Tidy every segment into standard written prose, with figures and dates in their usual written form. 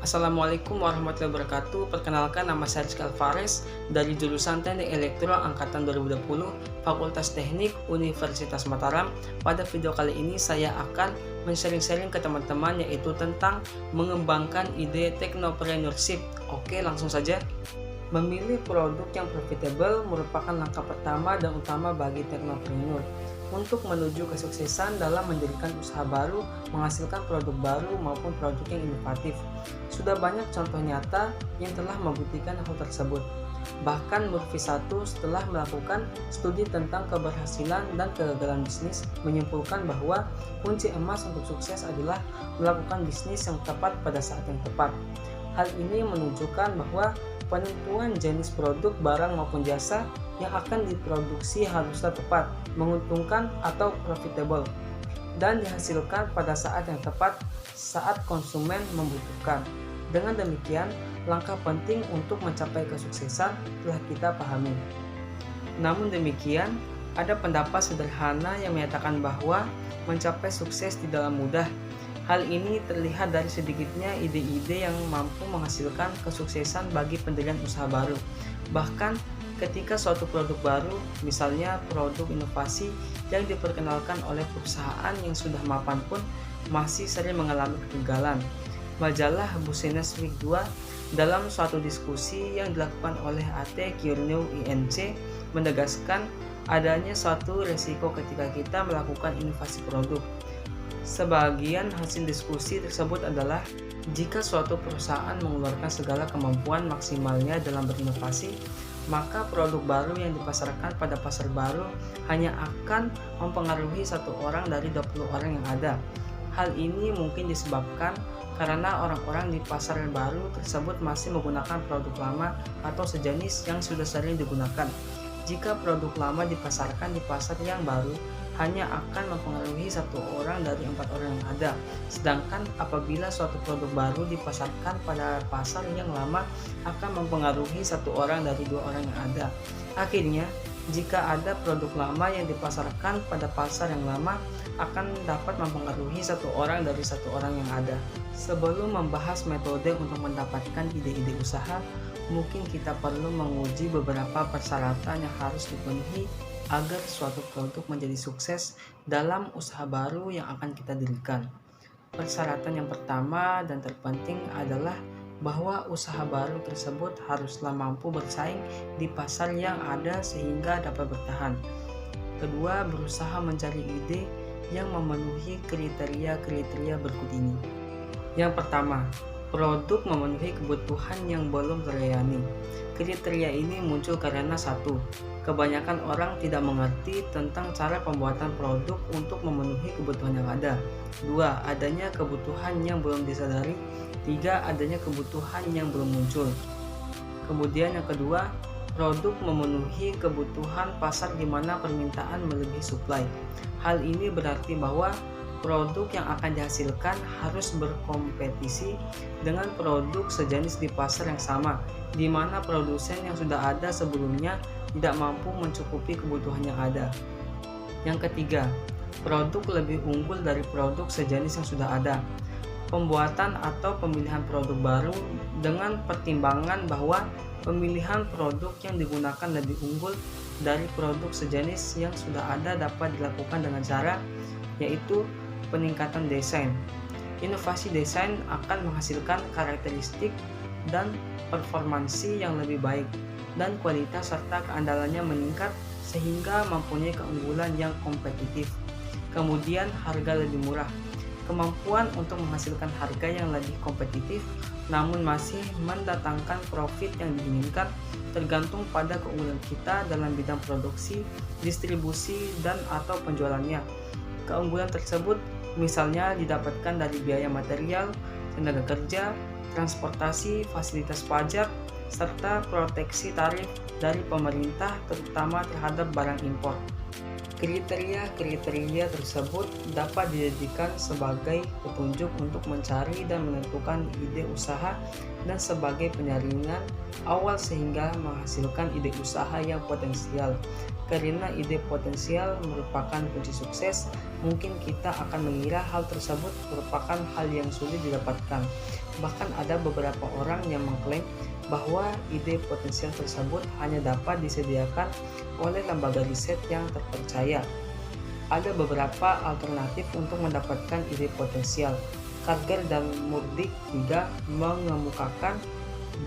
Assalamualaikum warahmatullahi wabarakatuh. Perkenalkan, nama saya Rizky Alvarez dari jurusan Teknik Elektro angkatan 2020 Fakultas Teknik Universitas Mataram. Pada video kali ini saya akan men-sharing ke teman-teman yaitu tentang mengembangkan ide technopreneurship. Oke, langsung saja. Memilih produk yang profitable merupakan langkah pertama dan utama bagi teknopreneur untuk menuju kesuksesan dalam mendirikan usaha baru, menghasilkan produk baru maupun produk yang inovatif. Sudah banyak contoh nyata yang telah membuktikan hal tersebut. Bahkan Murphy 1 setelah melakukan studi tentang keberhasilan dan kegagalan bisnis menyimpulkan bahwa kunci emas untuk sukses adalah melakukan bisnis yang tepat pada saat yang tepat. Hal ini menunjukkan bahwa penentuan jenis produk, barang maupun jasa yang akan diproduksi haruslah tepat, menguntungkan atau profitable, dan dihasilkan pada saat yang tepat saat konsumen membutuhkan. Dengan demikian, langkah penting untuk mencapai kesuksesan telah kita pahami. Namun demikian, ada pendapat sederhana yang menyatakan bahwa mencapai sukses tidaklah mudah. Hal ini terlihat dari sedikitnya ide-ide yang mampu menghasilkan kesuksesan bagi pendirian usaha baru. Bahkan ketika suatu produk baru, misalnya produk inovasi yang diperkenalkan oleh perusahaan yang sudah mapan pun masih sering mengalami kegagalan. Majalah Business Week 2 dalam suatu diskusi yang dilakukan oleh AT Kearney INC menegaskan adanya suatu resiko ketika kita melakukan inovasi produk. Sebagian hasil diskusi tersebut adalah jika suatu perusahaan mengeluarkan segala kemampuan maksimalnya dalam berinovasi, maka produk baru yang dipasarkan pada pasar baru hanya akan mempengaruhi satu orang dari 20 orang yang ada. Hal ini mungkin disebabkan karena orang-orang di pasar baru tersebut masih menggunakan produk lama atau sejenis yang sudah sering digunakan. Jika produk lama dipasarkan di pasar yang baru, hanya akan mempengaruhi satu orang dari 4 orang yang ada. Sedangkan apabila suatu produk baru dipasarkan pada pasar yang lama, akan mempengaruhi satu orang dari 2 orang yang ada. Akhirnya, jika ada produk lama yang dipasarkan pada pasar yang lama, akan dapat mempengaruhi satu orang dari 1 orang yang ada. Sebelum membahas metode untuk mendapatkan ide-ide usaha, mungkin kita perlu menguji beberapa persyaratan yang harus dipenuhi agar suatu produk menjadi sukses dalam usaha baru yang akan kita dirikan. Persyaratan yang pertama dan terpenting adalah bahwa usaha baru tersebut haruslah mampu bersaing di pasar yang ada sehingga dapat bertahan. Kedua, berusaha mencari ide yang memenuhi kriteria-kriteria berikut ini. Yang pertama, produk memenuhi kebutuhan yang belum terlayani. Kriteria ini muncul karena satu, kebanyakan orang tidak mengerti tentang cara pembuatan produk untuk memenuhi kebutuhan yang ada. 2. Adanya kebutuhan yang belum disadari. 3. Adanya kebutuhan yang belum muncul. Kemudian yang kedua, produk memenuhi kebutuhan pasar di mana permintaan melebihi supply. Hal ini berarti bahwa produk yang akan dihasilkan harus berkompetisi dengan produk sejenis di pasar yang sama, di mana produsen yang sudah ada sebelumnya tidak mampu mencukupi kebutuhan yang ada. Yang ketiga, produk lebih unggul dari produk sejenis yang sudah ada. Pembuatan atau pemilihan produk baru dengan pertimbangan bahwa pemilihan produk yang digunakan lebih unggul dari produk sejenis yang sudah ada dapat dilakukan dengan cara yaitu peningkatan desain. Inovasi desain akan menghasilkan karakteristik dan performansi yang lebih baik dan kualitas serta keandalannya meningkat sehingga mempunyai keunggulan yang kompetitif. Kemudian harga lebih murah. Kemampuan untuk menghasilkan harga yang lebih kompetitif namun masih mendatangkan profit yang diinginkan tergantung pada keunggulan kita dalam bidang produksi, distribusi, dan atau penjualannya. Keunggulan tersebut misalnya didapatkan dari biaya material, tenaga kerja, transportasi, fasilitas pajak, serta proteksi tarif dari pemerintah terutama terhadap barang impor. Kriteria-kriteria tersebut dapat dijadikan sebagai petunjuk untuk mencari dan menentukan ide usaha dan sebagai penyaringan awal sehingga menghasilkan ide usaha yang potensial. Karena ide potensial merupakan kunci sukses, mungkin kita akan mengira hal tersebut merupakan hal yang sulit didapatkan. Bahkan ada beberapa orang yang mengklaim bahwa ide potensial tersebut hanya dapat disediakan oleh lembaga riset yang terpercaya. Ada beberapa alternatif untuk mendapatkan ide potensial. Karger dan Murdick juga mengemukakan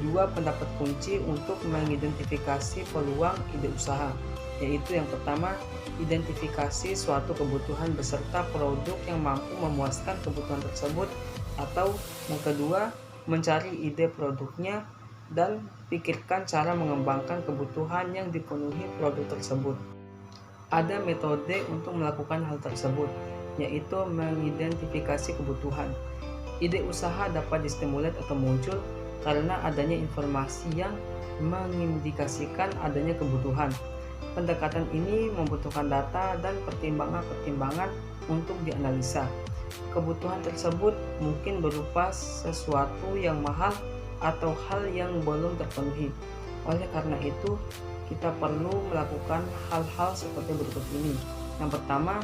dua pendapat kunci untuk mengidentifikasi peluang ide usaha, yaitu yang pertama, identifikasi suatu kebutuhan beserta produk yang mampu memuaskan kebutuhan tersebut, atau yang kedua, mencari ide produknya dan pikirkan cara mengembangkan kebutuhan yang dipenuhi produk tersebut. Ada metode untuk melakukan hal tersebut, yaitu mengidentifikasi kebutuhan. Ide usaha dapat distimulat atau muncul karena adanya informasi yang mengindikasikan adanya kebutuhan. Pendekatan ini membutuhkan data dan pertimbangan-pertimbangan untuk dianalisa. Kebutuhan tersebut mungkin berupa sesuatu yang mahal atau hal yang belum terpenuhi. Oleh karena itu, kita perlu melakukan hal-hal seperti berikut ini. Yang pertama,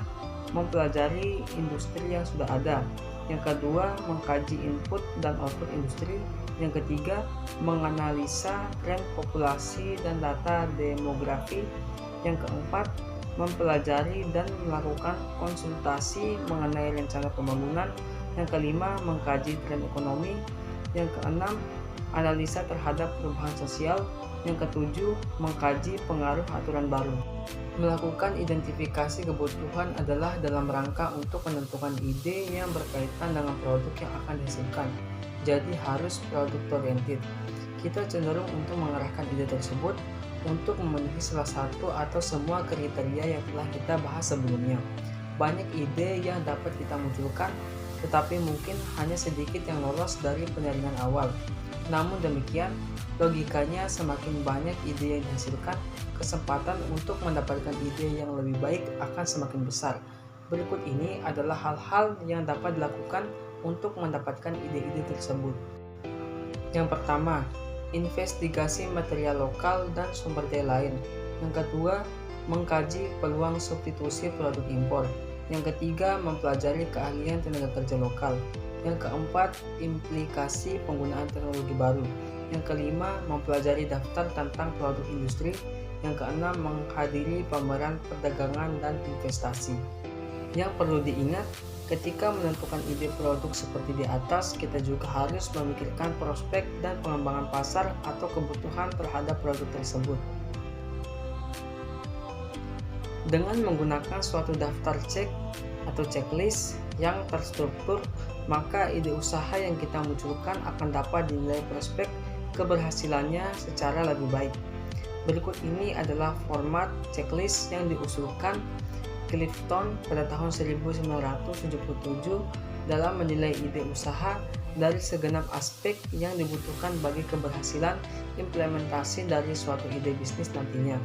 mempelajari industri yang sudah ada. Yang kedua, mengkaji input dan output industri. Yang ketiga, menganalisa tren populasi dan data demografi. Yang keempat, mempelajari dan melakukan konsultasi mengenai rencana pembangunan. Yang kelima, mengkaji tren ekonomi. Yang keenam, analisa terhadap perubahan sosial. Yang ketujuh, mengkaji pengaruh aturan baru. Melakukan identifikasi kebutuhan adalah dalam rangka untuk menentukan ide yang berkaitan dengan produk yang akan dihasilkan. Jadi harus product oriented. Kita cenderung untuk mengarahkan ide tersebut untuk memenuhi salah satu atau semua kriteria yang telah kita bahas sebelumnya. Banyak ide yang dapat kita munculkan, tetapi mungkin hanya sedikit yang lolos dari penyaringan awal. Namun demikian, logikanya semakin banyak ide yang dihasilkan, kesempatan untuk mendapatkan ide yang lebih baik akan semakin besar. Berikut ini adalah hal-hal yang dapat dilakukan untuk mendapatkan ide-ide tersebut. Yang pertama, investigasi material lokal dan sumber daya lain. Yang kedua, mengkaji peluang substitusi produk impor. Yang ketiga, mempelajari keahlian tenaga kerja lokal. Yang keempat, implikasi penggunaan teknologi baru. Yang kelima, mempelajari daftar tentang produk industri. Yang keenam, menghadiri pameran perdagangan dan investasi. Yang perlu diingat, ketika menentukan ide produk seperti di atas, kita juga harus memikirkan prospek dan pengembangan pasar atau kebutuhan terhadap produk tersebut. Dengan menggunakan suatu daftar cek atau checklist yang terstruktur, maka ide usaha yang kita munculkan akan dapat dinilai prospek keberhasilannya secara lebih baik. Berikut ini adalah format checklist yang diusulkan Clifton pada tahun 1977 dalam menilai ide usaha dari segenap aspek yang dibutuhkan bagi keberhasilan implementasi dari suatu ide bisnis nantinya.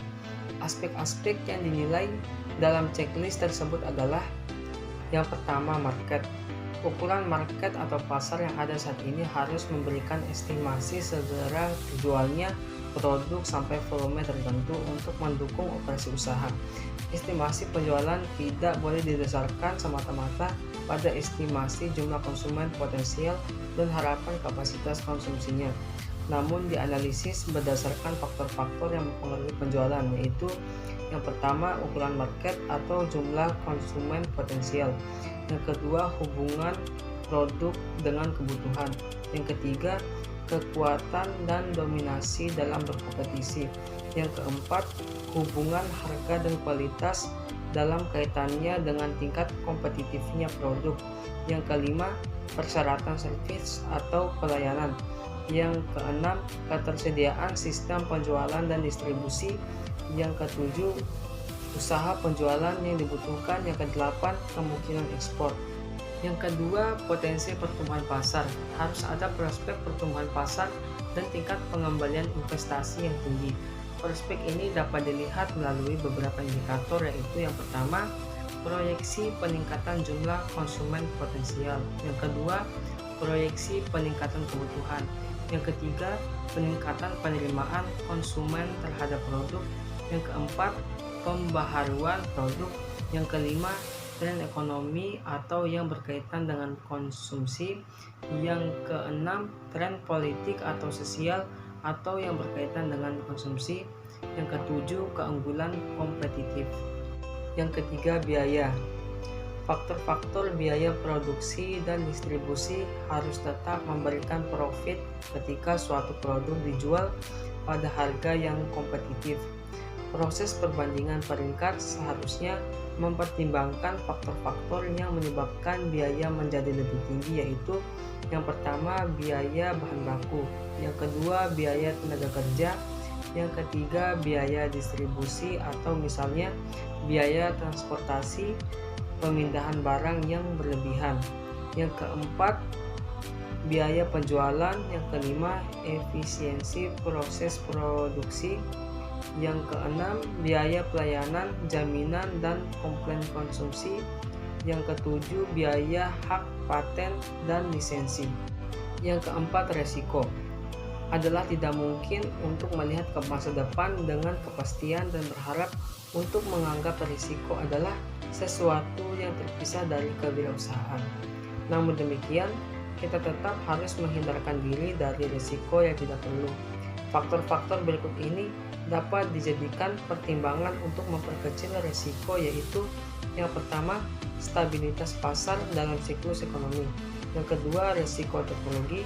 Aspek-aspek yang dinilai dalam checklist tersebut adalah: yang pertama, market. Ukuran market atau pasar yang ada saat ini harus memberikan estimasi segera dijualnya produk sampai volume tertentu untuk mendukung operasi usaha. Estimasi penjualan tidak boleh didasarkan semata-mata pada estimasi jumlah konsumen potensial dan harapan kapasitas konsumsinya, namun dianalisis berdasarkan faktor-faktor yang mempengaruhi penjualan, yaitu yang pertama, ukuran market atau jumlah konsumen potensial. Yang kedua, hubungan produk dengan kebutuhan. Yang ketiga, kekuatan dan dominasi dalam berkompetisi. Yang keempat, hubungan harga dan kualitas dalam kaitannya dengan tingkat kompetitifnya produk. Yang kelima, persyaratan servis atau pelayanan. Yang keenam, ketersediaan sistem penjualan dan distribusi. Yang ketujuh, usaha penjualan yang dibutuhkan. Yang kedelapan, kemungkinan ekspor. Yang kedua, potensi pertumbuhan pasar. Harus ada prospek pertumbuhan pasar dan tingkat pengembalian investasi yang tinggi. Prospek ini dapat dilihat melalui beberapa indikator, yaitu yang pertama, proyeksi peningkatan jumlah konsumen potensial. Yang kedua, proyeksi peningkatan kebutuhan. Yang ketiga, peningkatan penerimaan konsumen terhadap produk. Yang keempat, pembaharuan produk. Yang kelima, tren ekonomi atau yang berkaitan dengan konsumsi. Yang keenam, tren politik atau sosial atau yang berkaitan dengan konsumsi. Yang ketujuh, keunggulan kompetitif. Yang ketiga, biaya. Faktor-faktor biaya produksi dan distribusi harus tetap memberikan profit ketika suatu produk dijual pada harga yang kompetitif. Proses perbandingan peringkat seharusnya mempertimbangkan faktor-faktor yang menyebabkan biaya menjadi lebih tinggi, yaitu yang pertama, biaya bahan baku, yang kedua, biaya tenaga kerja, yang ketiga, biaya distribusi atau misalnya biaya transportasi, pemindahan barang yang berlebihan. Yang keempat, biaya penjualan. Yang kelima, efisiensi proses produksi. Yang keenam, biaya pelayanan, jaminan, dan komplain konsumsi. Yang ketujuh, biaya hak paten dan lisensi. Yang keempat, resiko. Adalah tidak mungkin untuk melihat ke masa depan dengan kepastian dan berharap untuk menganggap risiko adalah sesuatu yang terpisah dari kewirausahaan. Namun demikian, kita tetap harus menghindarkan diri dari risiko yang tidak perlu. Faktor-faktor berikut ini dapat dijadikan pertimbangan untuk memperkecil risiko, yaitu yang pertama, stabilitas pasar dalam siklus ekonomi. Yang kedua, risiko teknologi.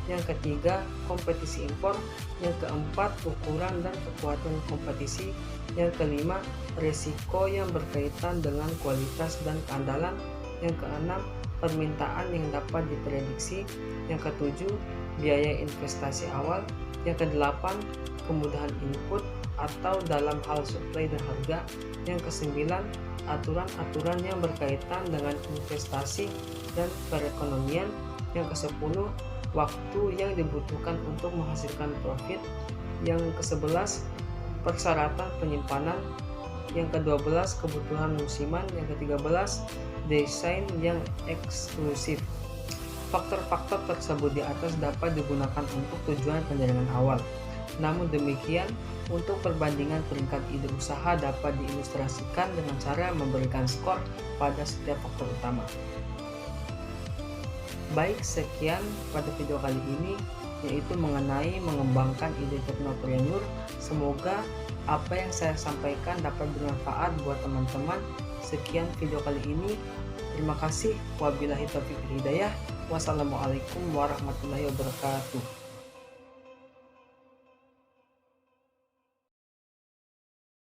Yang ketiga, kompetisi impor. Yang keempat, ukuran dan kekuatan kompetisi. Yang kelima, risiko yang berkaitan dengan kualitas dan keandalan. Yang keenam, permintaan yang dapat diprediksi. Yang ketujuh, biaya investasi awal. Yang kedelapan, kemudahan input atau dalam hal suplai dan harga. Yang kesembilan, aturan-aturan yang berkaitan dengan investasi dan perekonomian. Yang kesepuluh, waktu yang dibutuhkan untuk menghasilkan profit. Yang ke-11, persyaratan penyimpanan. Yang ke-12, kebutuhan musiman. Yang ke-13, desain yang eksklusif. Faktor-faktor tersebut di atas dapat digunakan untuk tujuan penjaringan awal. Namun demikian, untuk perbandingan peringkat ide usaha dapat diilustrasikan dengan cara memberikan skor pada setiap faktor utama. Baik, sekian pada video kali ini, yaitu mengenai mengembangkan ide teknopreneur. Semoga apa yang saya sampaikan dapat bermanfaat buat teman-teman. Sekian video kali ini. Terima kasih. Wabillahi taufiq wal hidayah. Wassalamualaikum warahmatullahi wabarakatuh.